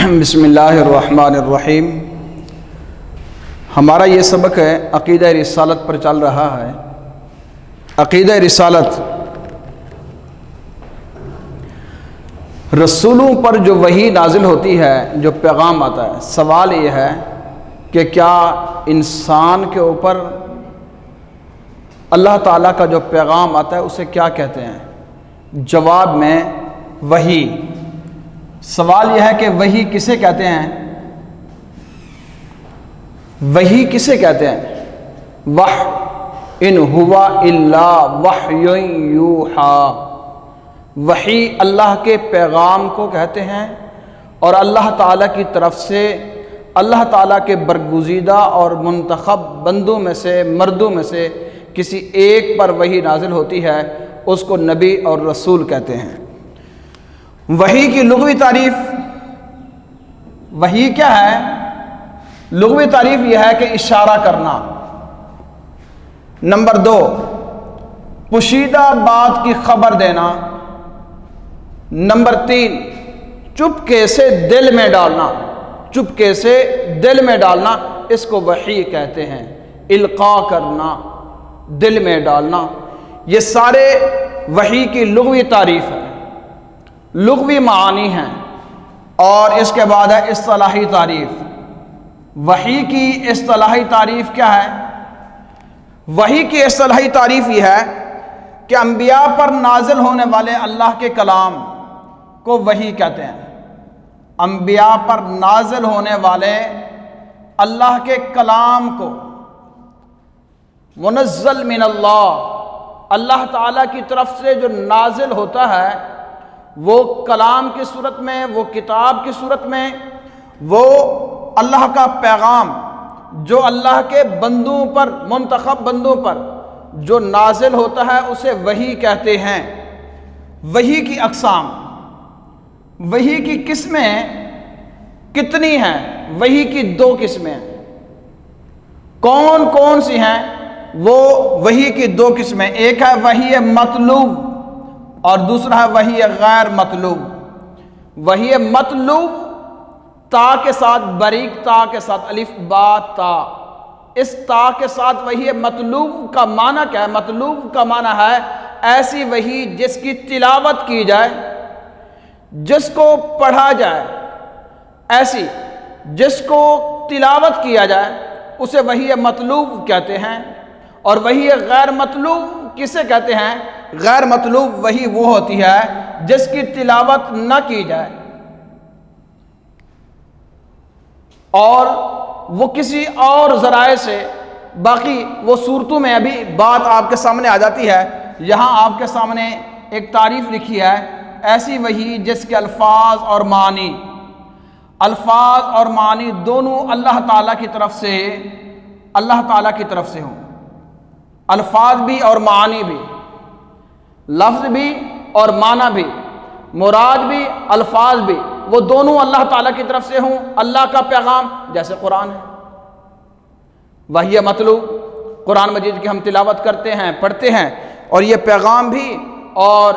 بسم اللہ الرحمن الرحیم۔ ہمارا یہ سبق ہے عقیدہ رسالت پر چل رہا ہے۔ عقیدہ رسالت، رسولوں پر جو وحی نازل ہوتی ہے، جو پیغام آتا ہے، سوال یہ ہے کہ کیا انسان کے اوپر اللہ تعالیٰ کا جو پیغام آتا ہے اسے کیا کہتے ہیں؟ جواب میں وحی۔ سوال یہ ہے کہ وحی کسے کہتے ہیں؟ وحی کسے کہتے ہیں؟ ان ہوا الا وحی یوحا۔ وحی اللہ کے پیغام کو کہتے ہیں اور اللہ تعالیٰ کی طرف سے اللہ تعالیٰ کے برگزیدہ اور منتخب بندوں میں سے، مردوں میں سے کسی ایک پر وحی نازل ہوتی ہے، اس کو نبی اور رسول کہتے ہیں۔ وحی کی لغوی تعریف، وحی کیا ہے؟ لغوی تعریف یہ ہے کہ اشارہ کرنا۔ نمبر 2، پوشیدہ بات کی خبر دینا۔ نمبر 3، چپکے سے دل میں ڈالنا۔ چپکے سے دل میں ڈالنا، اس کو وحی کہتے ہیں۔ القاء کرنا، دل میں ڈالنا، یہ سارے وحی کی لغوی تعریف ہے، لغوی معانی ہیں۔ اور اس کے بعد ہے اصطلاحی تعریف۔ وحی کی اصطلاحی تعریف کیا ہے؟ وحی کی اصطلاحی تعریف یہ ہے کہ انبیاء پر نازل ہونے والے اللہ کے کلام کو وحی کہتے ہیں۔ انبیاء پر نازل ہونے والے اللہ کے کلام کو، منزل من اللہ تعالیٰ کی طرف سے جو نازل ہوتا ہے، وہ کلام کی صورت میں، وہ کتاب کی صورت میں، وہ اللہ کا پیغام جو اللہ کے بندوں پر، منتخب بندوں پر جو نازل ہوتا ہے، اسے وحی کہتے ہیں۔ وحی کی اقسام، وحی کی قسمیں کتنی ہیں؟ وحی کی 2 قسمیں ہیں۔ کون کون سی ہیں؟ وہ وحی کی 2 قسمیں، ایک ہے وحی مطلوب اور دوسرا ہے وحی غیر مطلوب۔ وحی مطلوب، تا کے ساتھ، باریک تا کے ساتھ، الف با تا، اس تا کے ساتھ وحی مطلوب کا معنی کیا ہے؟ مطلوب کا معنی ہے ایسی وحی جس کی تلاوت کی جائے، جس کو پڑھا جائے، ایسی جس کو تلاوت کیا جائے، اسے وحی مطلوب کہتے ہیں۔ اور وحی غیر مطلوب کسے کہتے ہیں؟ غیر مطلوب وحی وہ ہوتی ہے جس کی تلاوت نہ کی جائے اور وہ کسی اور ذرائع سے، باقی وہ صورتوں میں ابھی بات آپ کے سامنے آ جاتی ہے۔ یہاں آپ کے سامنے ایک تعریف لکھی ہے، ایسی وحی جس کے الفاظ اور معنی، الفاظ اور معنی دونوں اللہ تعالیٰ کی طرف سے، اللہ تعالیٰ کی طرف سے ہوں۔ الفاظ بھی اور معنی بھی، لفظ بھی اور معنی بھی، مراد بھی، الفاظ بھی، وہ دونوں اللہ تعالیٰ کی طرف سے ہوں۔ اللہ کا پیغام جیسے قرآن ہے، وحی مطلوب، قرآن مجید کی ہم تلاوت کرتے ہیں، پڑھتے ہیں، اور یہ پیغام بھی اور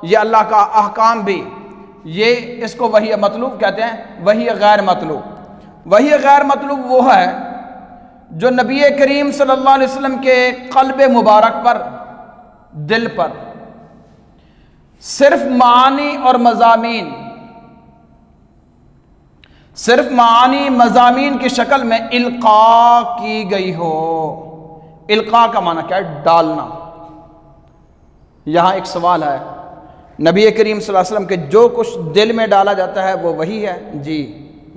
یہ اللہ کا احکام بھی، یہ اس کو وحی مطلوب کہتے ہیں۔ وحی غیر مطلوب، وحی غیر مطلوب وہ ہے جو نبی کریم صلی اللہ علیہ وسلم کے قلب مبارک پر، دل پر صرف معانی اور مضامین، صرف معانی مضامین کی شکل میں القاء کی گئی ہو۔ القاء کا معنی کیا ہے؟ ڈالنا۔ یہاں ایک سوال ہے، نبی کریم صلی اللہ علیہ وسلم کے جو کچھ دل میں ڈالا جاتا ہے وہ وحی ہے؟ جی،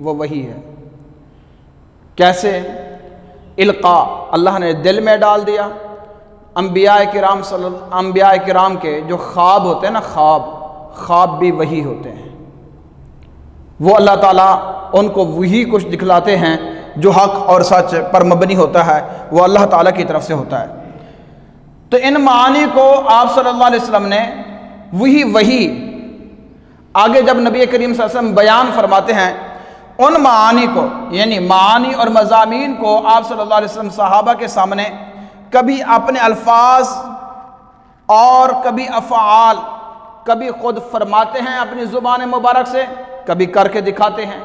وہ وحی ہے۔ کیسے؟ القاء، اللہ نے دل میں ڈال دیا۔ انبیاء کرام کے جو خواب ہوتے ہیں نا، خواب بھی وحی ہوتے ہیں۔ وہ اللہ تعالیٰ ان کو وہی کچھ دکھلاتے ہیں جو حق اور سچ پر مبنی ہوتا ہے، وہ اللہ تعالیٰ کی طرف سے ہوتا ہے۔ تو ان معانی کو آپ صلی اللہ علیہ وسلم نے وحی آگے جب نبی کریم صلی اللہ علیہ وسلم بیان فرماتے ہیں، ان معانی کو، یعنی معانی اور مضامین کو آپ صلی اللہ علیہ وسلم صحابہ کے سامنے کبھی اپنے الفاظ اور کبھی افعال، کبھی خود فرماتے ہیں اپنی زبان مبارک سے، کبھی کر کے دکھاتے ہیں۔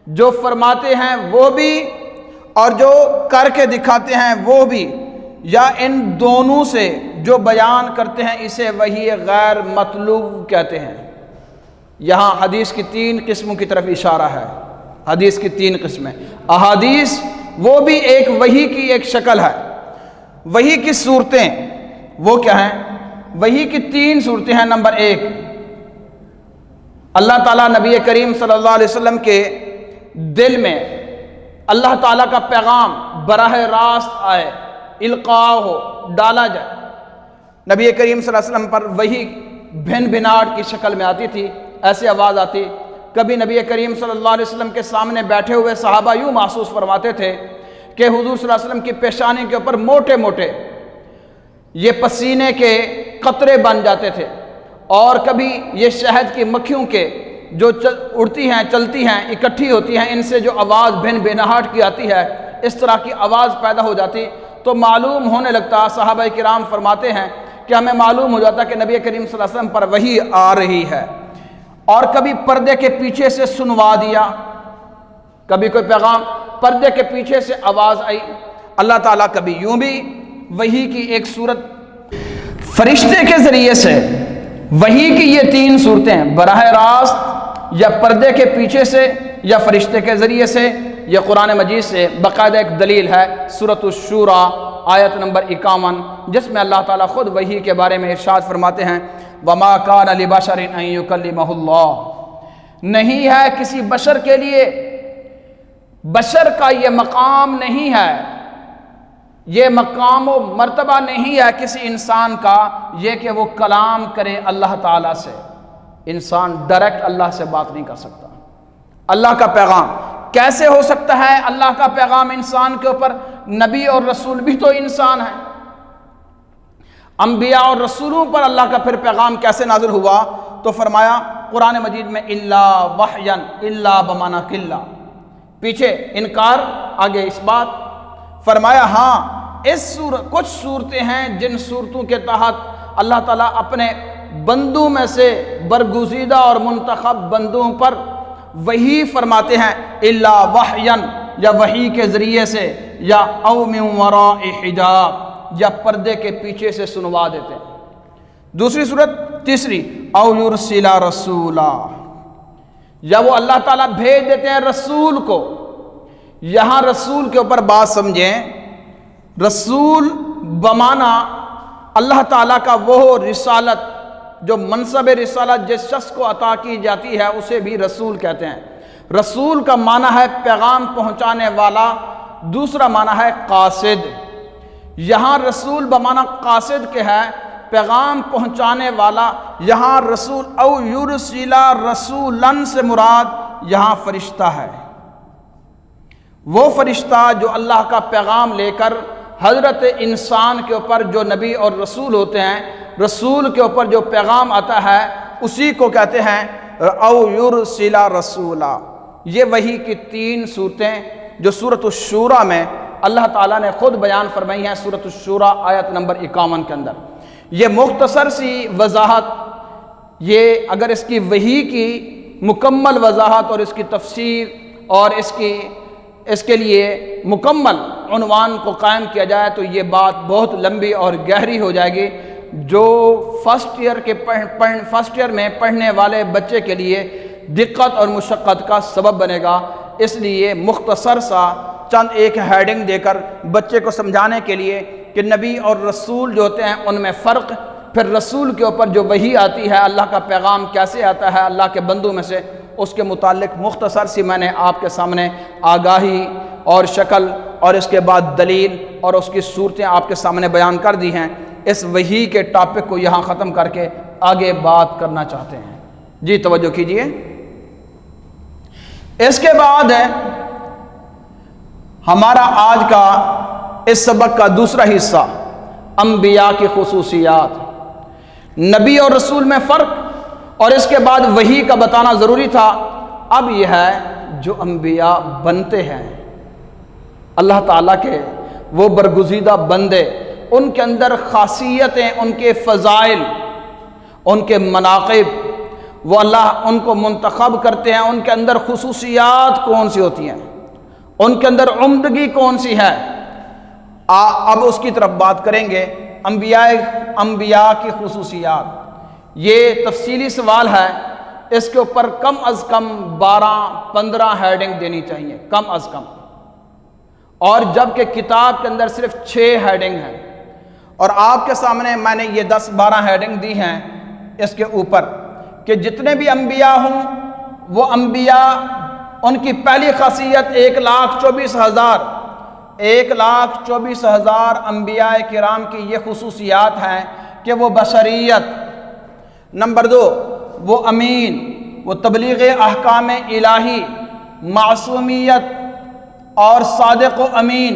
جو فرماتے ہیں وہ بھی اور جو کر کے دکھاتے ہیں وہ بھی، یا ان دونوں سے جو بیان کرتے ہیں اسے وحی غیر مطلوب کہتے ہیں۔ یہاں حدیث کی 3 قسموں کی طرف اشارہ ہے۔ حدیث کی 3 قسمیں، احادیث وہ بھی ایک وحی کی ایک شکل ہے۔ وحی کی صورتیں وہ کیا ہیں؟ وحی کی 3 صورتیں ہیں۔ نمبر 1، اللہ تعالیٰ نبی کریم صلی اللہ علیہ وسلم کے دل میں اللہ تعالیٰ کا پیغام براہ راست آئے، القاء ہو، ڈالا جائے۔ نبی کریم صلی اللہ علیہ وسلم پر وحی بھن بھناٹ کی شکل میں آتی تھی، ایسی آواز آتی۔ کبھی نبی کریم صلی اللہ علیہ وسلم کے سامنے بیٹھے ہوئے صحابہ یوں محسوس فرماتے تھے کہ حضور صلی اللہ علیہ وسلم کی پیشانی کے اوپر موٹے موٹے یہ پسینے کے قطرے بن جاتے تھے، اور کبھی یہ شہد کی مکھیوں کے جو اڑتی ہیں، چلتی ہیں، اکٹھی ہوتی ہیں، ان سے جو آواز بھن بھناہٹ کی آتی ہے، اس طرح کی آواز پیدا ہو جاتی تو معلوم ہونے لگتا، صحابہ کرام فرماتے ہیں کہ ہمیں معلوم ہو جاتا کہ نبی کریم صلی اللہ علیہ وسلم پر وحی آ رہی ہے۔ اور کبھی پردے کے پیچھے سے سنوا دیا، کبھی کوئی پیغام پردے کے پیچھے سے آواز آئی۔ اللہ تعالیٰ کبھی یوں بھی وحی کی ایک صورت فرشتے کے ذریعے سے، وحی کی یہ 3 صورتیں براہ راست یا پردے کے پیچھے سے یا فرشتے کے ذریعے سے، یہ قرآن مجید سے باقاعدہ ایک دلیل ہے۔ سورۃ الشورى آیت نمبر 51، جس میں اللہ تعالیٰ خود وحی کے بارے میں ارشاد فرماتے ہیں، وَمَا كَانَ لِبَشَرٍ أَن يُكَلِّمَهُ اللَّهُ، نہیں ہے کسی بشر کے لیے، بشر کا یہ مقام نہیں ہے، یہ مقام و مرتبہ نہیں ہے کسی انسان کا یہ کہ وہ کلام کرے اللہ تعالیٰ سے۔ انسان ڈائریکٹ اللہ سے بات نہیں کر سکتا۔ اللہ کا پیغام کیسے ہو سکتا ہے؟ اللہ کا پیغام انسان کے اوپر، نبی اور رسول بھی تو انسان ہیں، انبیاء اور رسولوں پر اللہ کا پھر پیغام کیسے نازل ہوا؟ تو فرمایا قرآن مجید میں الا وحیا، الا بمعنی قلہ، پیچھے انکار، آگے اس بات فرمایا ہاں کچھ صورتیں ہیں جن صورتوں کے تحت اللہ تعالیٰ اپنے بندوں میں سے برگزیدہ اور منتخب بندوں پر وحی فرماتے ہیں، الا وحیا، یا وحی کے ذریعے سے، یا او من وراء حجاب، یا پردے کے پیچھے سے سنوا دیتے۔ دوسری صورت، تیسری، او یرسل رسولا، یا وہ اللہ تعالیٰ بھیج دیتے ہیں رسول کو۔ یہاں رسول کے اوپر بات سمجھیں، رسول بمانا اللہ تعالیٰ کا وہ رسالت، جو منصب رسالت جس شخص کو عطا کی جاتی ہے اسے بھی رسول کہتے ہیں۔ رسول کا معنی ہے پیغام پہنچانے والا، دوسرا معنی ہے قاصد۔ یہاں رسول بمانا قاصد کے ہے، پیغام پہنچانے والا۔ یہاں رسول او یرسل رسولن سے مراد یہاں فرشتہ ہے، وہ فرشتہ جو اللہ کا پیغام لے کر حضرت انسان کے اوپر، جو نبی اور رسول ہوتے ہیں، رسول کے اوپر جو پیغام آتا ہے اسی کو کہتے ہیں او یرسل رسولا۔ یہ وحی کی 3 صورتیں جو سورۃ الشورى میں اللہ تعالیٰ نے خود بیان فرمائی ہیں، سورۃ الشورى آیت نمبر 51 کے اندر۔ یہ مختصر سی وضاحت، یہ اگر اس کی وحی کی مکمل وضاحت اور اس کی تفسیر اور اس کے لیے مکمل عنوان کو قائم کیا جائے تو یہ بات بہت لمبی اور گہری ہو جائے گی، جو فرسٹ ایئر میں پڑھنے والے بچے کے لیے دقت اور مشقت کا سبب بنے گا۔ اس لیے مختصر سا چند ایک ہیڈنگ دے کر بچے کو سمجھانے کے لیے کہ نبی اور رسول جو ہوتے ہیں ان میں فرق، پھر رسول کے اوپر جو وحی آتی ہے، اللہ کا پیغام کیسے آتا ہے اللہ کے بندوں میں سے، اس کے متعلق مختصر سی میں نے آپ کے سامنے آگاہی اور شکل اور اس کے بعد دلیل اور اس کی صورتیں آپ کے سامنے بیان کر دی ہیں۔ اس وحی کے ٹاپک کو یہاں ختم کر کے آگے بات کرنا چاہتے ہیں۔ جی توجہ کیجئے۔ اس کے بعد ہے ہمارا آج کا اس سبق کا دوسرا حصہ، انبیاء کی خصوصیات۔ نبی اور رسول میں فرق اور اس کے بعد وحی کا بتانا ضروری تھا۔ اب یہ ہے جو انبیاء بنتے ہیں اللہ تعالیٰ کے، وہ برگزیدہ بندے، ان کے اندر خاصیتیں، ان کے فضائل، ان کے مناقب، وہ اللہ ان کو منتخب کرتے ہیں، ان کے اندر خصوصیات کون سی ہوتی ہیں، ان کے اندر عمدگی کون سی ہے۔ اب اس کی طرف بات کریں گے، انبیاء کی خصوصیات۔ یہ تفصیلی سوال ہے، اس کے اوپر کم از کم 12-15 ہیڈنگ دینی چاہیے، کم از کم، اور جبکہ کتاب کے اندر صرف 6 ہیڈنگ ہیں، اور آپ کے سامنے میں نے یہ 10-12 ہیڈنگ دی ہیں اس کے اوپر کہ جتنے بھی انبیاء ہوں وہ انبیاء، ان کی پہلی خاصیت 1,24,000 انبیاء کرام کی یہ خصوصیات ہیں کہ وہ بشریت۔ نمبر 2، وہ امین، وہ تبلیغ احکام الہی، معصومیت اور صادق و امین،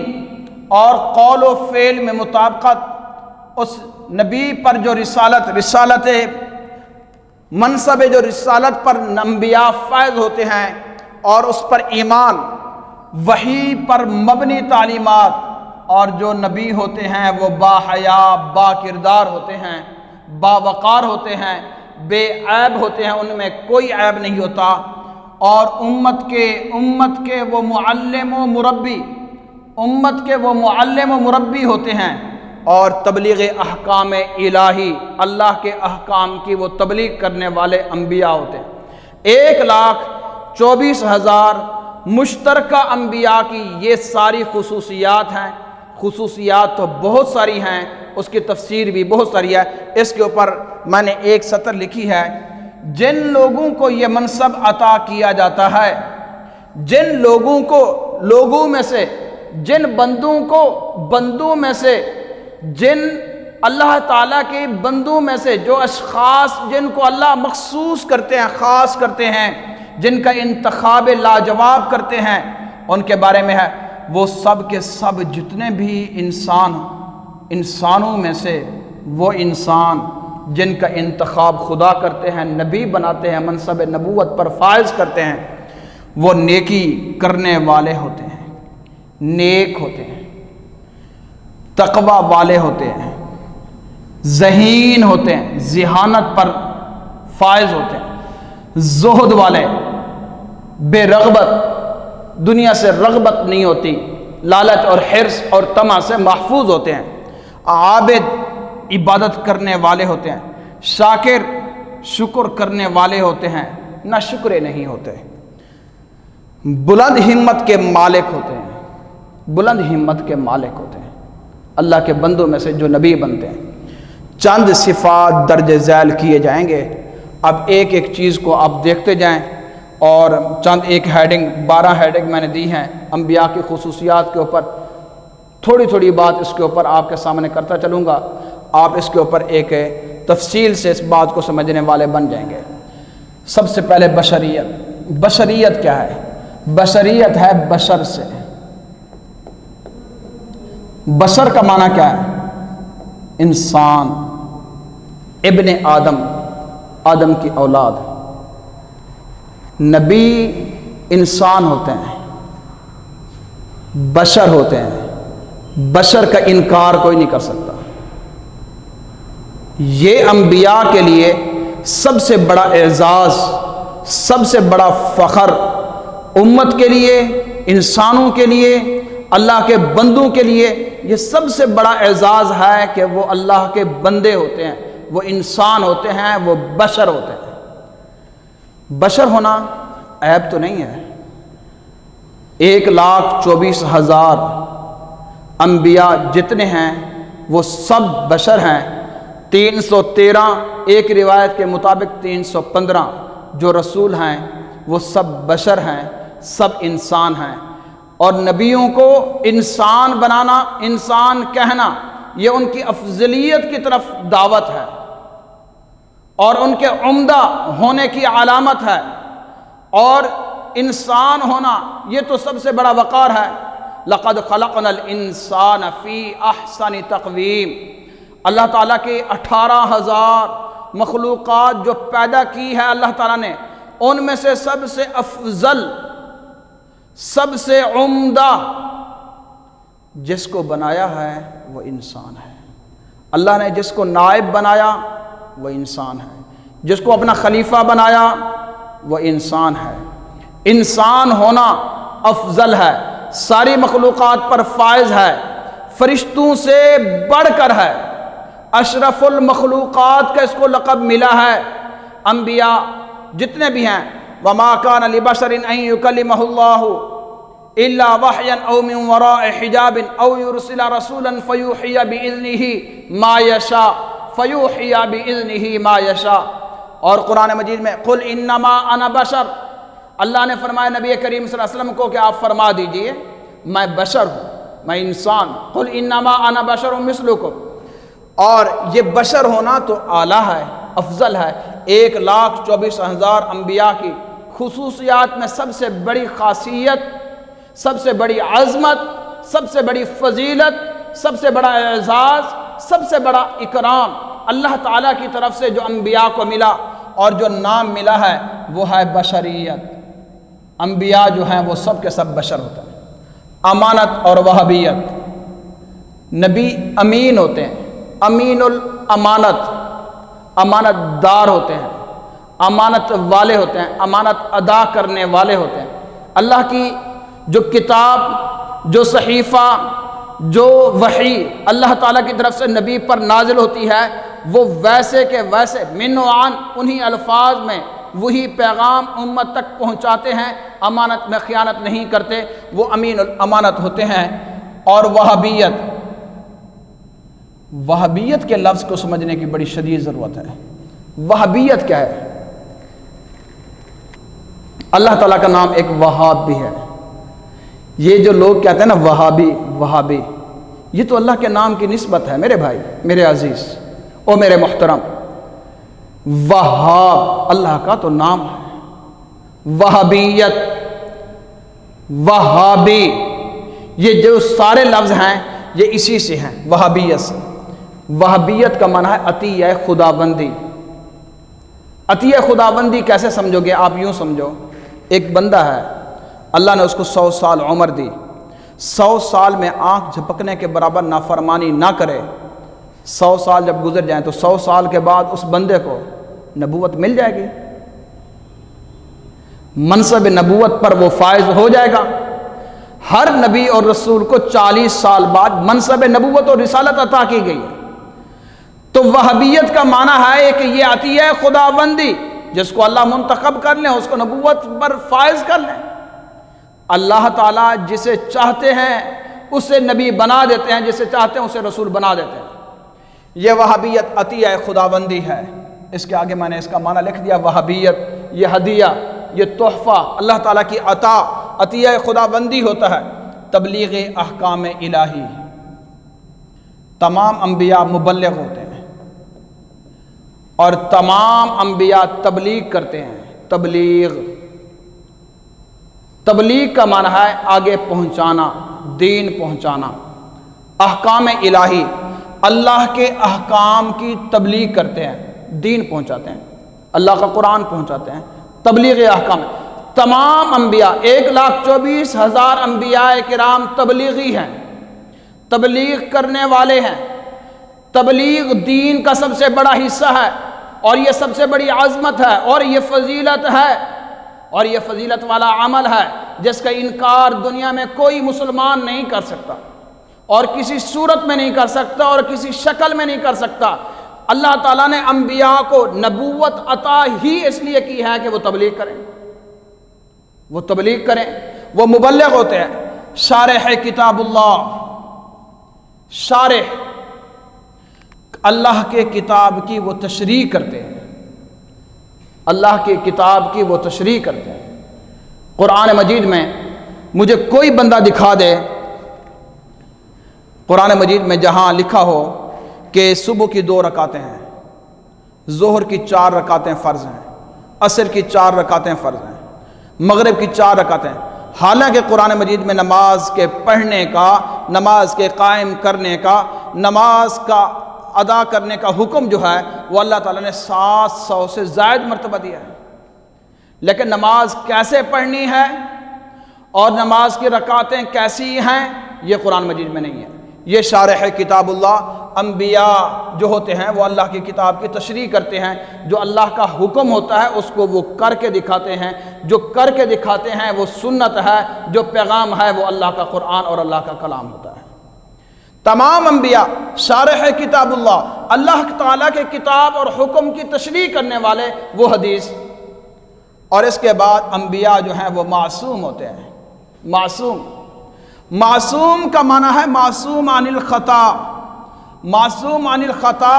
اور قول و فعل میں مطابقت، اس نبی پر جو رسالت منصب جو رسالت پر انبیاء فائز ہوتے ہیں، اور اس پر ایمان، وحی پر مبنی تعلیمات، اور جو نبی ہوتے ہیں وہ با حیا، با کردار ہوتے ہیں، با وقار ہوتے ہیں، بے عیب ہوتے ہیں، ان میں کوئی عیب نہیں ہوتا، اور امت کے وہ معلم و مربی ہوتے ہیں، اور تبلیغ احکام الہی، اللہ کے احکام کی وہ تبلیغ کرنے والے انبیاء ہوتے ہیں۔ 1,24,000 مشترکہ انبیاء کی یہ ساری خصوصیات ہیں۔ خصوصیات تو بہت ساری ہیں، اس کی تفسیر بھی بہت ساری ہے، اس کے اوپر میں نے ایک سطر لکھی ہے، جن لوگوں کو یہ منصب عطا کیا جاتا ہے، جن لوگوں کو لوگوں میں سے، جن بندوں میں سے، جن اللہ تعالیٰ کے بندوں میں سے، جو اشخاص جن کو اللہ مخصوص کرتے ہیں، خاص کرتے ہیں، جن کا انتخاب لاجواب کرتے ہیں، ان کے بارے میں ہے، وہ سب کے سب جتنے بھی انسانوں میں سے وہ انسان جن کا انتخاب خدا کرتے ہیں، نبی بناتے ہیں، منصب نبوت پر فائز کرتے ہیں، وہ نیکی کرنے والے ہوتے ہیں، نیک ہوتے ہیں، تقوی والے ہوتے ہیں، ذہین ہوتے ہیں، ذہانت پر فائز ہوتے ہیں، زہد والے، بے رغبت، دنیا سے رغبت نہیں ہوتی، لالچ اور حرص اور طمع سے محفوظ ہوتے ہیں، عابد، عبادت کرنے والے ہوتے ہیں، شاکر، شکر کرنے والے ہوتے ہیں، نہ شکرے نہیں ہوتے، بلند ہمت کے مالک ہوتے ہیں، بلند ہمت کے مالک ہوتے ہیں، اللہ کے بندوں میں سے جو نبی بنتے ہیں۔ چند صفات درج ذیل کیے جائیں گے، اب ایک ایک چیز کو آپ دیکھتے جائیں، اور چند ایک ہیڈنگ 12 ہیڈنگ میں نے دی ہیں انبیاء کی خصوصیات کے اوپر، تھوڑی تھوڑی بات اس کے اوپر آپ کے سامنے کرتا چلوں گا، آپ اس کے اوپر ایک تفصیل سے اس بات کو سمجھنے والے بن جائیں گے۔ سب سے پہلے بشریت۔ بشریت کیا ہے؟ بشریت ہے بشر سے۔ بشر کا معنی کیا ہے؟ انسان، ابن آدم کی اولاد۔ نبی انسان ہوتے ہیں، بشر ہوتے ہیں، بشر کا انکار کوئی نہیں کر سکتا۔ یہ انبیاء کے لیے سب سے بڑا اعزاز، سب سے بڑا فخر، امت کے لیے، انسانوں کے لیے، اللہ کے بندوں کے لیے یہ سب سے بڑا اعزاز ہے کہ وہ اللہ کے بندے ہوتے ہیں، وہ انسان ہوتے ہیں، وہ بشر ہوتے ہیں۔ بشر ہونا عیب تو نہیں ہے۔ 1,24,000 انبیاء جتنے ہیں وہ سب بشر ہیں۔ 313 ایک روایت کے مطابق 315 جو رسول ہیں وہ سب بشر ہیں، سب انسان ہیں، اور نبیوں کو انسان بنانا، انسان کہنا، یہ ان کی افضلیت کی طرف دعوت ہے اور ان کے عمدہ ہونے کی علامت ہے، اور انسان ہونا یہ تو سب سے بڑا وقار ہے۔ لَقَدْ خَلَقْنَا الْإِنسَانَ فِي أَحْسَنِ تَقْوِيمٍ۔ اللہ تعالیٰ کی 18,000 مخلوقات جو پیدا کی ہے اللہ تعالیٰ نے، ان میں سے سب سے افضل، سب سے عمدہ جس کو بنایا ہے وہ انسان ہے۔ اللہ نے جس کو نائب بنایا وہ انسان ہے۔ جس کو اپنا خلیفہ بنایا وہ انسان ہے۔ انسان ہونا افضل ہے، ساری مخلوقات پر فائز ہے، فرشتوں سے بڑھ کر ہے، اشرف المخلوقات کا اس کو لقب ملا ہے۔ انبیاء جتنے بھی ہیں، وَمَا كَانَ لِبَشَرٍ أَن يُكَلِّمَهُ اللَّهُ إِلَّا وَحْيًا أَوْ مِن وَرَاءِ حِجَابٍ أَوْ يُرْسِلَ رَسُولًا فَيُوحِيَ بِإِذْنِهِ مَا يَشَاءُ فَيُوحِيَ بِإِذْنِهِ مَا يَشَاءُ۔ اور قرآن مجید میں قُلْ إِنَّمَا أَنَا بَشَرٌ، اللہ نے فرمایا نبی کریم صلی اللہ علیہ وسلم کو کہ آپ فرما دیجئے میں بشر ہوں، میں انسان۔ قُلْ إِنَّمَا أَنَا بَشَرٌ مِثْلُكُمْ، اور یہ بشر ہونا تو اعلیٰ ہے، افضل ہے۔ 1,24,000 انبیاء کی خصوصیات میں سب سے بڑی خاصیت، سب سے بڑی عظمت، سب سے بڑی فضیلت، سب سے بڑا اعزاز، سب سے بڑا اکرام اللہ تعالیٰ کی طرف سے جو انبیاء کو ملا اور جو نام ملا ہے وہ ہے بشریت۔ انبیاء جو ہیں وہ سب کے سب بشر ہوتے ہیں۔ امانت اور وہابیت، نبی امین ہوتے ہیں، امین الامانت، امانت دار ہوتے ہیں، امانت والے ہوتے ہیں، امانت ادا کرنے والے ہوتے ہیں۔ اللہ کی جو کتاب، جو صحیفہ، جو وحی اللہ تعالیٰ کی طرف سے نبی پر نازل ہوتی ہے وہ ویسے کے ویسے من و عن انہی الفاظ میں وہی پیغام امت تک پہنچاتے ہیں، امانت میں خیانت نہیں کرتے، وہ امین الامانت ہوتے ہیں۔ اور وہابیت، وہابیت کے لفظ کو سمجھنے کی بڑی شدید ضرورت ہے۔ وہابیت کیا ہے؟ اللہ تعالیٰ کا نام ایک وہاب بھی ہے۔ یہ جو لوگ کہتے ہیں نا وہابی وہابی، یہ تو اللہ کے نام کی نسبت ہے میرے بھائی، میرے عزیز اور میرے محترم۔ وہاب اللہ کا تو نام ہے۔ وہابیت، وہابی، یہ جو سارے لفظ ہیں یہ اسی سے ہیں، وہابیت سے۔ وہابیت کا معنی ہے عطیہ خداوندی۔ عطیہ خداوندی کیسے سمجھو گے؟ آپ یوں سمجھو، ایک بندہ ہے، اللہ نے اس کو 100 سال عمر دی، 100 سال میں آنکھ جھپکنے کے برابر نافرمانی نہ کرے، 100 سال جب گزر جائیں تو 100 سال کے بعد اس بندے کو نبوت مل جائے گی، منصب نبوت پر وہ فائز ہو جائے گا۔ ہر نبی اور رسول کو 40 سال بعد منصب نبوت اور رسالت عطا کی گئی ہے۔ تو وہابیت کا معنی ہے کہ یہ عطیہ خداوندی، جس کو اللہ منتخب کر لیں، اس کو نبوت پر فائز کر لیں۔ اللہ تعالیٰ جسے چاہتے ہیں اسے نبی بنا دیتے ہیں، جسے چاہتے ہیں اسے رسول بنا دیتے ہیں۔ یہ وہابیت عطیہ خداوندی ہے۔ اس کے آگے میں نے اس کا معنی لکھ دیا، وہابیت یہ ہدیہ، یہ تحفہ، اللہ تعالیٰ کی عطا، عطیہ خداوندی ہوتا ہے۔ تبلیغ احکام الہی، تمام انبیاء مبلغ ہوتے ہیں اور تمام انبیاء تبلیغ کرتے ہیں۔ تبلیغ، تبلیغ کا معنی ہے آگے پہنچانا، دین پہنچانا۔ احکام الہی، اللہ کے احکام کی تبلیغ کرتے ہیں، دین پہنچاتے ہیں، اللہ کا قرآن پہنچاتے ہیں۔ تبلیغ احکام، تمام انبیاء 1,24,000 انبیاء کرام تبلیغی ہیں، تبلیغ کرنے والے ہیں۔ تبلیغ دین کا سب سے بڑا حصہ ہے اور یہ سب سے بڑی عظمت ہے اور یہ فضیلت ہے اور یہ فضیلت والا عمل ہے جس کا انکار دنیا میں کوئی مسلمان نہیں کر سکتا اور کسی صورت میں نہیں کر سکتا اور کسی شکل میں نہیں کر سکتا۔ اللہ تعالیٰ نے انبیاء کو نبوت عطا ہی اس لیے کی ہے کہ وہ تبلیغ کریں، وہ تبلیغ کریں، وہ مبلغ ہوتے ہیں۔ شارح کتاب اللہ، شارح اللہ کے کتاب کی وہ تشریح کرتے ہیں، اللہ کی کتاب کی وہ تشریح کرتے ہیں۔ قرآن مجید میں مجھے کوئی بندہ دکھا دے قرآن مجید میں جہاں لکھا ہو کہ صبح کی 2 رکعتیں ہیں، ظہر کی 4 رکعتیں فرض ہیں، عصر کی 4 رکعتیں فرض ہیں، مغرب کی 4 رکعتیں، حالانکہ قرآن مجید میں نماز کے پڑھنے کا، نماز کے قائم کرنے کا، نماز کا ادا کرنے کا حکم جو ہے وہ اللہ تعالیٰ نے 700 سے زائد مرتبہ دیا ہے۔ لیکن نماز کیسے پڑھنی ہے اور نماز کی رکعتیں کیسی ہیں یہ قرآن مجید میں نہیں ہے۔ یہ شارح کتاب اللہ، انبیاء جو ہوتے ہیں وہ اللہ کی کتاب کی تشریح کرتے ہیں، جو اللہ کا حکم ہوتا ہے اس کو وہ کر کے دکھاتے ہیں، جو کر کے دکھاتے ہیں وہ سنت ہے، جو پیغام ہے وہ اللہ کا قرآن اور اللہ کا کلام ہوتا ہے۔ تمام انبیاء شارح کتاب اللہ تعالیٰ کے کتاب اور حکم کی تشریح کرنے والے وہ حدیث، اور اس کے بعد انبیاء جو ہیں وہ معصوم ہوتے ہیں۔ معصوم کا معنی ہے معصوم عن الخطا۔ معصوم عن الخطا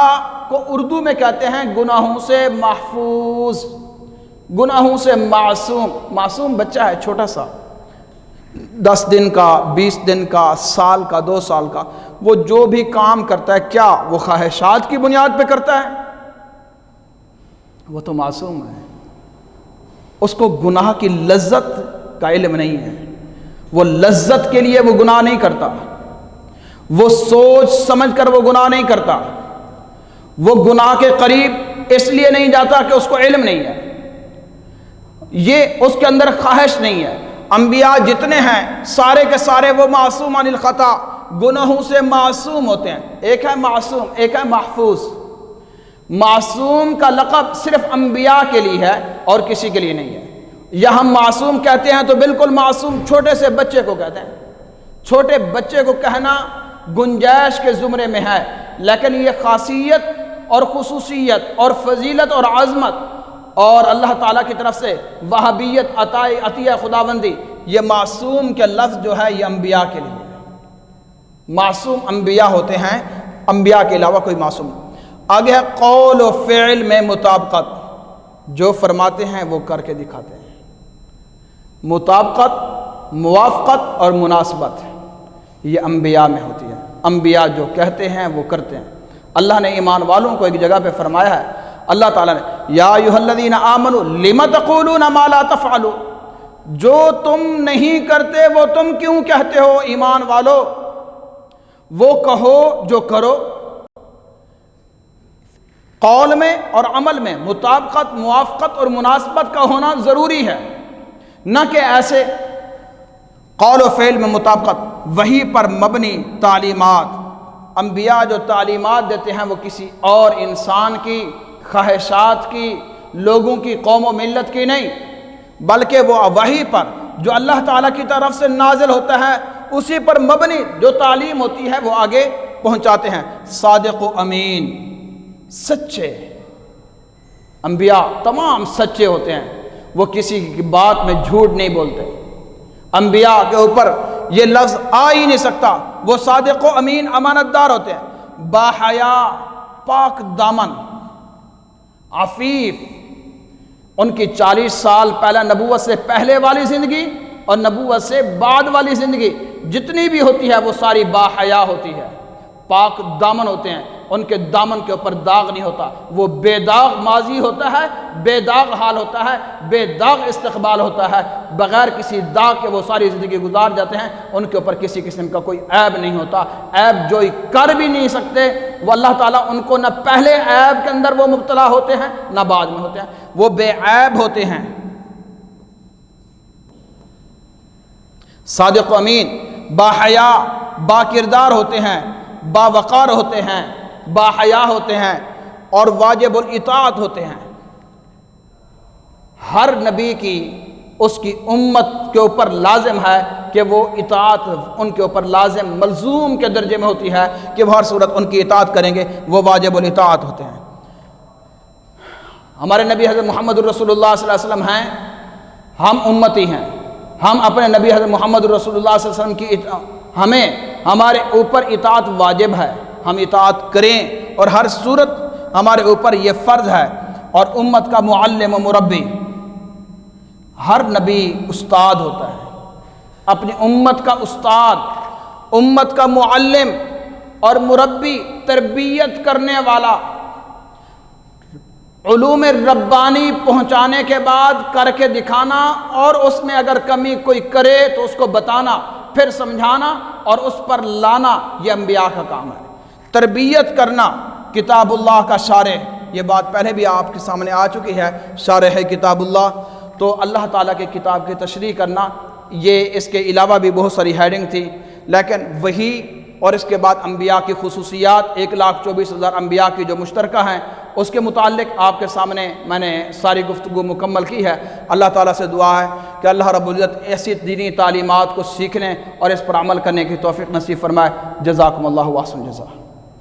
کو اردو میں کہتے ہیں گناہوں سے محفوظ، گناہوں سے معصوم۔ معصوم بچہ ہے چھوٹا سا، 10 دن کا، 20 دن کا، سال کا، 2 سال کا، وہ جو بھی کام کرتا ہے کیا وہ خواہشات کی بنیاد پہ کرتا ہے؟ وہ تو معصوم ہے، اس کو گناہ کی لذت کا علم نہیں ہے، وہ لذت کے لیے وہ گناہ نہیں کرتا، وہ سوچ سمجھ کر وہ گناہ نہیں کرتا، وہ گناہ کے قریب اس لیے نہیں جاتا کہ اس کو علم نہیں ہے، یہ اس کے اندر خواہش نہیں ہے۔ انبیاء جتنے ہیں سارے کے سارے وہ معصوم عن الخطا، گناہوں سے معصوم ہوتے ہیں۔ ایک ہے معصوم، ایک ہے محفوظ۔ معصوم کا لقب صرف انبیاء کے لیے ہے اور کسی کے لیے نہیں ہے۔ یا ہم معصوم کہتے ہیں تو بالکل معصوم چھوٹے سے بچے کو کہتے ہیں، چھوٹے بچے کو کہنا گنجائش کے زمرے میں ہے، لیکن یہ خاصیت اور خصوصیت اور فضیلت اور عظمت اور اللہ تعالیٰ کی طرف سے وہابیت عطیہ خداوندی، یہ معصوم کے لفظ جو ہے یہ انبیاء کے لیے ہے۔ معصوم انبیاء ہوتے ہیں، انبیاء کے علاوہ کوئی معصوم نہیں۔ آگے ہے قول و فعل میں مطابقت، جو فرماتے ہیں وہ کر کے دکھاتے ہیں۔ مطابقت، موافقت اور مناسبت یہ انبیاء میں ہوتی ہے۔ انبیاء جو کہتے ہیں وہ کرتے ہیں۔ اللہ نے ایمان والوں کو ایک جگہ پہ فرمایا ہے، اللہ تعالیٰ نے یا ایھا الذین آمنوا لم تقولون ما لا تفعلون، جو تم نہیں کرتے وہ تم کیوں کہتے ہو؟ ایمان والو وہ کہو جو کرو۔ قول میں اور عمل میں مطابقت، موافقت اور مناسبت کا ہونا ضروری ہے، نہ کہ ایسے قول و فعل میں مطابقت، وہی پر مبنی تعلیمات۔ انبیاء جو تعلیمات دیتے ہیں وہ کسی اور انسان کی خواہشات کی، لوگوں کی، قوم و ملت کی نہیں، بلکہ وہ وحی پر جو اللہ تعالیٰ کی طرف سے نازل ہوتا ہے اسی پر مبنی جو تعلیم ہوتی ہے وہ آگے پہنچاتے ہیں۔ صادق و امین، سچے انبیاء تمام سچے ہوتے ہیں، وہ کسی کی بات میں جھوٹ نہیں بولتے۔ انبیاء کے اوپر یہ لفظ آ ہی نہیں سکتا، وہ صادق و امین، امانت دار ہوتے ہیں، باحیا، پاک دامن، عفیف۔ ان کی 40 سال پہلے نبوت سے پہلے والی زندگی اور نبوت سے بعد والی زندگی جتنی بھی ہوتی ہے وہ ساری باحیا ہوتی ہے، پاک دامن ہوتے ہیں، ان کے دامن کے اوپر داغ نہیں ہوتا، وہ بے داغ ماضی ہوتا ہے، بے داغ حال ہوتا ہے، بے داغ استقبال ہوتا ہے، بغیر کسی داغ کے وہ ساری زندگی گزار جاتے ہیں، ان کے اوپر کسی قسم کا کوئی عیب نہیں ہوتا، عیب جو کر بھی نہیں سکتے وہ اللہ تعالیٰ ان کو نہ پہلے عیب کے اندر وہ مبتلا ہوتے ہیں نہ بعد میں ہوتے ہیں، وہ بے عیب ہوتے ہیں۔ صادق و امین، باحیا، با کردار ہوتے ہیں، باوقار ہوتے ہیں، باحیا ہوتے ہیں اور واجب الاطاعت ہوتے ہیں۔ ہر نبی کی اس کی امت کے اوپر لازم ہے کہ وہ اطاعت ان کے اوپر لازم ملزوم کے درجے میں ہوتی ہے کہ وہ ہر صورت ان کی اطاعت کریں گے، وہ واجب الاطاعت ہوتے ہیں۔ ہمارے نبی حضرت محمد الرسول اللہ صلی اللہ علیہ وسلم ہیں، ہم امتی ہیں، ہم اپنے نبی حضرت محمد الرسول اللہ صلی اللہ علیہ وسلم کی ہمیں ہمارے اوپر اطاعت واجب ہے، ہم اطاعت کریں، اور ہر صورت ہمارے اوپر یہ فرض ہے۔ اور امت کا معلم و مربی، ہر نبی استاد ہوتا ہے، اپنی امت کا استاد، امت کا معلم اور مربی، تربیت کرنے والا، علوم ربانی پہنچانے کے بعد کر کے دکھانا، اور اس میں اگر کمی کوئی کرے تو اس کو بتانا، پھر سمجھانا اور اس پر لانا، یہ انبیاء کا کام ہے۔ تربیت کرنا، کتاب اللہ کا شارح، یہ بات پہلے بھی آپ کے سامنے آ چکی ہے، شارح کتاب اللہ، تو اللہ تعالیٰ کی کتاب کی تشریح کرنا، یہ اس کے علاوہ بھی بہت ساری ہیڈنگ تھی، لیکن وہی اور اس کے بعد انبیاء کی خصوصیات 1,24,000 انبیاء کی جو مشترکہ ہیں اس کے متعلق آپ کے سامنے میں نے ساری گفتگو مکمل کی ہے۔ اللہ تعالیٰ سے دعا ہے کہ اللہ رب العزت ایسی دینی تعلیمات کو سیکھنے اور اس پر عمل کرنے کی توفیق نصیب فرمائے۔ جزاکم اللہ واحسن الجزا۔